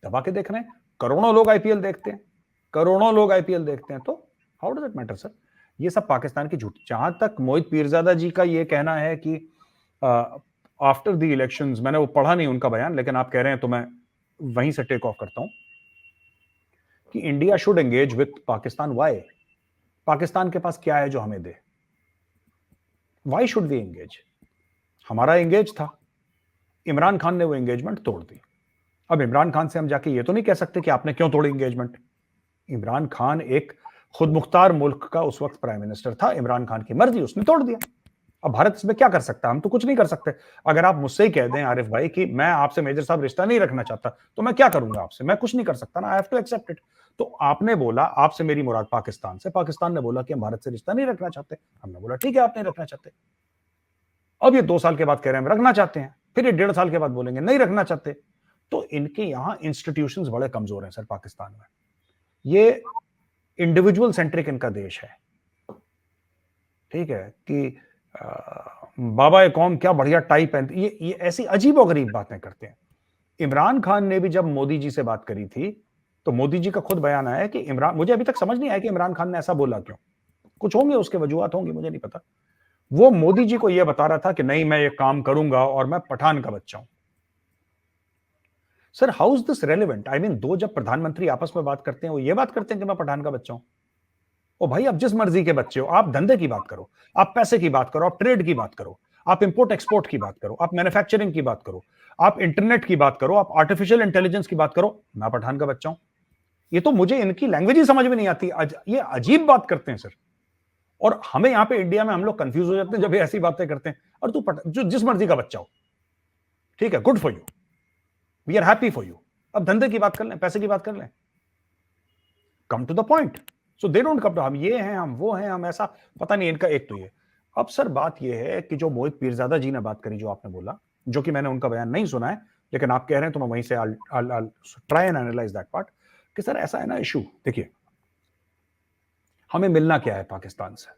दबा के देख रहे हैं, करोड़ों लोग IPL देखते हैं, करोड़ों लोग IPL देखते हैं, तो how does it matter sir? ये सब पाकिस्तान की झूठ। जहां तक मोहित पीरजादा जी का ये कहना है कि आफ्टर द इलेक्शंस, मैंने वो पढ़ा नहीं उनका बयान, लेकिन आप कह रहे हैं तो मैं वहीं से टेक ऑफ करता हूं कि India should engage with Pakistan. Why? Pakistan के पास क्या है जो हमें दे? Why should we engage? हमारा एंगेज था, इमरान खान ने वो एंगेजमेंट तोड़ दी। अब इमरान खान से हम जाके ये तो नहीं कह सकते कि आपने क्यों तोड़ी एंगेजमेंट। इमरान खान एक खुद मुख्तार मुल्क का उस वक्त प्राइम मिनिस्टर था, इमरान खान की मर्जी, उसने तोड़ दिया। अब भारत इसमें क्या कर सकता है? हम तो कुछ नहीं कर सकते। अगर आप मुझसे ही कह दें आरिफ भाई कि मैं आपसे मेजर साहब रिश्ता नहीं रखना चाहता, तो मैं क्या करूंगा आपसे? मैं कुछ नहीं कर सकता ना, I have to accept it. तो आपने बोला आपसे मेरी मुराद पाकिस्तान से, पाकिस्तान ने बोला कि हम भारत से रिश्ता नहीं रखना चाहते, हमने बोला ठीक है आप नहीं रखना चाहते। अब ये 2 साल के बाद कह रहे हैं हम रखना चाहते हैं, फिर ये 1.5 साल के बाद बोलेंगे नहीं रखना चाहते। तो इनके यहां इंस्टीट्यूशंस बड़े कमजोर हैं सर पाकिस्तान में। ये इंडिविजुअल सेंट्रिक इनका देश है, ठीक है, कि बाबा ए कौम क्या बढ़िया टाई पहनते, ये ऐसी अजीब और गरीब बातें करते हैं। इमरान खान ने भी जब मोदी जी से बात करी थी, तो मोदी जी का खुद बयान आया कि इमरान, मुझे अभी तक समझ नहीं आया कि इमरान खान ने ऐसा बोला क्यों, कुछ होंगे उसके वजूहत होंगे, मुझे नहीं पता। वो मोदी जी को यह बता रहा था कि नहीं मैं ये काम करूंगा और मैं पठान का बच्चा हूं। Sir how is this relevant? I mean, दो जब प्रधानमंत्री आपस में बात करते हैं वो ये बात करते हैं कि मैं पठान का बच्चा हूं। ओ भाई, आप जिस मर्जी के बच्चे हो, आप धंधे की बात करो, आप पैसे की बात करो, आप ट्रेड की बात करो, आप इंपोर्ट एक्सपोर्ट की बात करो, आप मैन्युफैक्चरिंग की बात करो, आप इंटरनेट की बात करो, आप आर्टिफिशियल इंटेलिजेंस की बात करो, मैं पठान का बच्चा हूं। ये तो मुझे इनकी लैंग्वेज ही समझ में नहीं आती, ये अजीब बात करते हैं सर। और हमें यहां पे इंडिया में हम लोग कंफ्यूज हो जाते हैं जब ये ऐसी बातें करते हैं। और तू जो जिस मर्जी का बच्चा हो, ठीक है, good for you, we are happy for you. अब धंधे की बात कर लें, पैसे की बात कर लें, come to the point. So they don't come to हम ये हैं, हम वो हैं, हम ऐसा, पता नहीं इनका एक तो ये। अब सर बात ये है कि जो मोहित पीरजादा जी ने बात करी, जो आपने बोला, जो कि मैंने उनका बयान नहीं सुना है, लेकिन आप कह रहे हैं तो मैं वहीं से try and analyse that part, कि सर ऐसा है ना इशू, देखिए हमें मिलना क्या है पाकिस्तान से,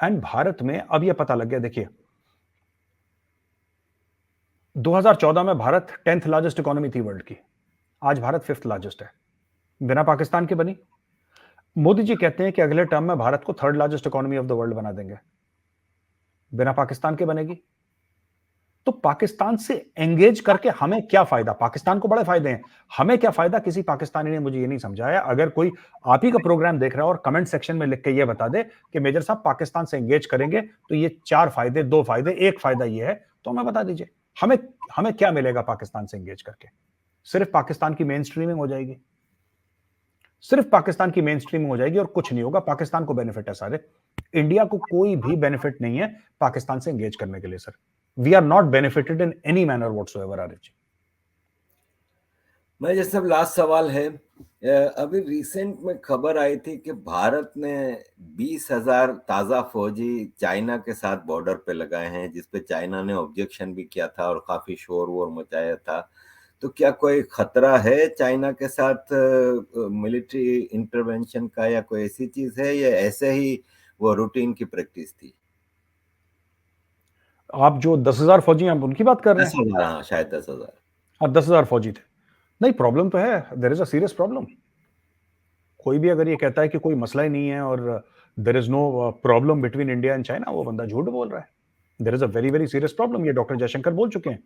एंड भारत में अब यह पता लग गया। देखिए 2014 में भारत 10th लार्जेस्ट इकोनॉमी थी वर्ल्ड की, आज भारत 5th लार्जेस्ट है, बिना पाकिस्तान के बनी। मोदी जी कहते हैं कि अगले टर्म में भारत को 3rd largest economy of the world बना देंगे, बिना पाकिस्तान के बनेगी। तो पाकिस्तान से एंगेज करके हमें क्या फायदा? पाकिस्तान को बड़े फायदे हैं, हमें क्या फायदा? किसी पाकिस्तानी ने मुझे ये नहीं समझाया। अगर कोई आप ही का प्रोग्राम देख रहा है और कमेंट सेक्शन में लिख के ये बता दे कि मेजर साहब पाकिस्तान से एंगेज करेंगे तो ये 4 फायदे, 2 फायदे, 1 फायदा ये है, तो हमें बता दीजिए। हमें हमें क्या मिलेगा पाकिस्तान से एंगेज करके? सिर्फ पाकिस्तान की मेन स्ट्रीमिंग हो जाएगी, सिर्फ पाकिस्तान की मेन स्ट्रीमिंग हो जाएगी और कुछ नहीं होगा। पाकिस्तान को बेनिफिट है सारे, इंडिया को कोई भी बेनिफिट नहीं है पाकिस्तान से एंगेज करने के लिए sir. We are not benefited in any manner whatsoever. Arif ji, मैं जैसे लास्ट सवाल है, अभी रिसेंट में खबर आई थी कि भारत ने 20,000 ताजा फौजी चाइना के साथ बॉर्डर पे लगाए हैं, जिसपे चाइना ने ऑब्जेक्शन भी किया था और काफी शोर वोर मचाया था। तो क्या कोई खतरा है चाइना के साथ मिलिट्री इंटरवेंशन का, या कोई ऐसी चीज है, या ऐसे ही वो रूटीन की प्रैक्टिस थी? आप जो 10,000 फौजी हैं, आप उनकी बात कर रहे दस हैं? हजार हाँ, शायद 10,000। हाँ, 10,000 फौजी थे। नहीं, प्रॉब्लम तो है, there is a serious problem. कोई भी अगर ये कहता है कि कोई मसला ही नहीं है और there is no problem between India and China, वो बंदा झूठ बोल रहा है। There is a very very serious problem, ये डॉक्टर जयशंकर बोल चुके हैं।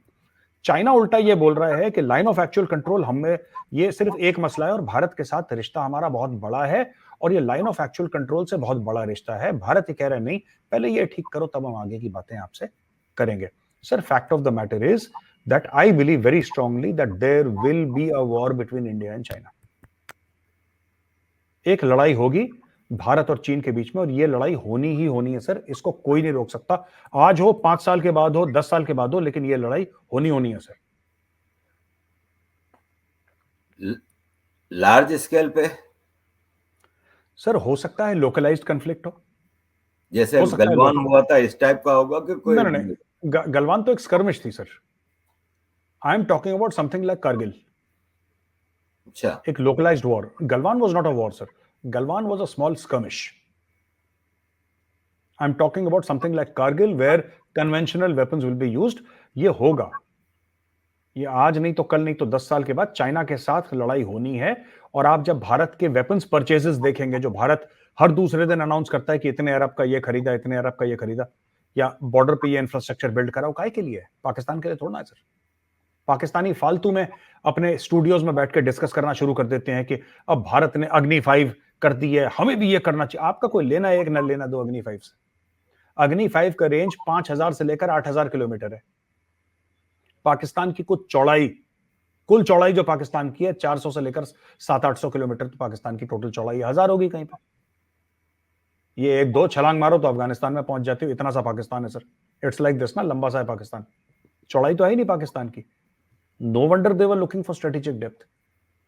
चाइना उल्टा ये बोल रहा है कि लाइन ऑफ एक्चुअल कंट्रोल हमें, ये सिर्फ एक मसला है और भारत के साथ रिश्ता हमारा बहुत बड़ा है और ये लाइन ऑफ एक्चुअल कंट्रोल से बहुत बड़ा रिश्ता है। भारत ये कह रहा है नहीं, पहले ये ठीक करो तब हम आगे की बातें आपसे करेंगे। Sir fact of the matter is that I believe very strongly that there will be a war between India and China. एक लड़ाई होगी भारत और चीन के बीच में, और ये लड़ाई होनी ही होनी है सर, इसको कोई नहीं रोक सकता। आज हो, 5 साल के बाद हो, 10 साल के बाद हो, लेकिन ये लड़ाई होनी होनी है सर। लार्ज स्केल पे सर हो सकता है लोकलाइज्ड कन्फ्लिक्ट जैसे हो सकता है गलवान हुआ था, इस टाइप का होगा कि कोई? नहीं नहीं नहीं, गलवान तो एक स्कर्मिश थी sir. I am talking about something like Kargil, अच्छा। एक localised war. Galwan was not a war sir, Galwan was a small skirmish. I am talking about something like Kargil where conventional weapons will be used. ये होगा, ये आज नहीं तो कल, नहीं तो 10 साल के बाद चाइना के साथ लड़ाई होनी है। और आप जब भारत के वेपन्स परचेजेस देखेंगे, जो भारत हर दूसरे दिन अनाउंस करता है कि इतने अरब का ये खरीदा, इतने अरब का ये खरीदा, या बॉर्डर पे ये इंफ्रास्ट्रक्चर बिल्ड करा, वो काहे के लिए है? पाकिस्तान के लिए थोड़ा ना है सर। पाकिस्तानी फालतू में अपने स्टूडियोज में बैठ के डिस्कस करना शुरू कर देते हैं कि अब भारत ने अग्नि 5 कर दी है, हमें भी ये करना चाहिए। आपका कोई लेना एक न लेना दो अग्नि 5 से। अग्नि 5 का रेंज 5,000 से लेकर 8,000 किलोमीटर है। पाकिस्तान की कुल चौड़ाई जो पाकिस्तान की है 400 से लेकर 700-800 किलोमीटर, तो पाकिस्तान की टोटल चौड़ाई 1,000 होगी कहीं पे। ये एक दो छलांग मारो तो अफगानिस्तान में पहुंच जाती हो, इतना सा पाकिस्तान है सर। इट्स लाइक दिस ना, लंबा सा है पाकिस्तान, चौड़ाई तो है ही नहीं पाकिस्तान की। No wonder they were looking for strategic depth.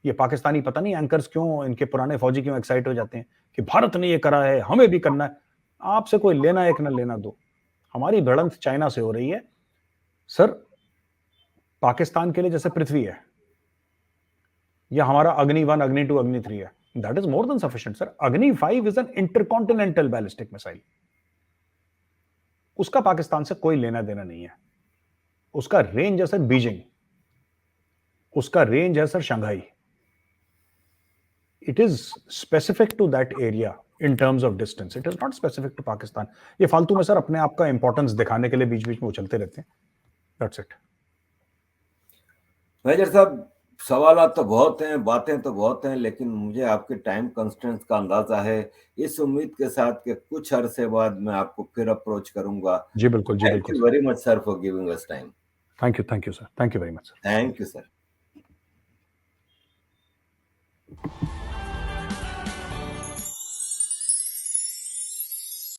ये पाकिस्तानी पता नहीं एंकर्स क्यों, इनके पुराने फौजी क्यों एक्साइट हो जाते हैं कि भारत ने ये करा है, हमें भी करना है। आपसे कोई लेना एक ना लेना दो, हमारी भिड़ंत चाइना से हो रही है सर। पाकिस्तान के लिए जैसे पृथ्वी है, या हमारा अग्नि 1, अग्नि 2, अग्नि 3 है, that is more than sufficient sir. अग्नि 5 is an intercontinental ballistic missile, उसका पाकिस्तान से कोई लेना देना नहीं है। उसका रेंज है सर बीजिंग, उसका रेंज है sir Shanghai. It is specific to that area in terms of distance, it is not specific to Pakistan. ये फालतू में सर अपने आप का इंपॉर्टेंस दिखाने के लिए बीच बीच में उछलते रहते हैं, दैट्स इट। मेजर साहब, सवाल तो बहुत हैं, बातें तो बहुत हैं, लेकिन मुझे आपके टाइम कंस्ट्रेंट्स का अंदाजा है। इस उम्मीद के साथ कि कुछ अरसे बाद मैं आपको फिर अप्रोच करूंगा। जी बिल्कुल, जी थैंक बिल्कुल you sir. Very much sir for giving us time. Thank you sir, thank you very much sir. Thank you sir.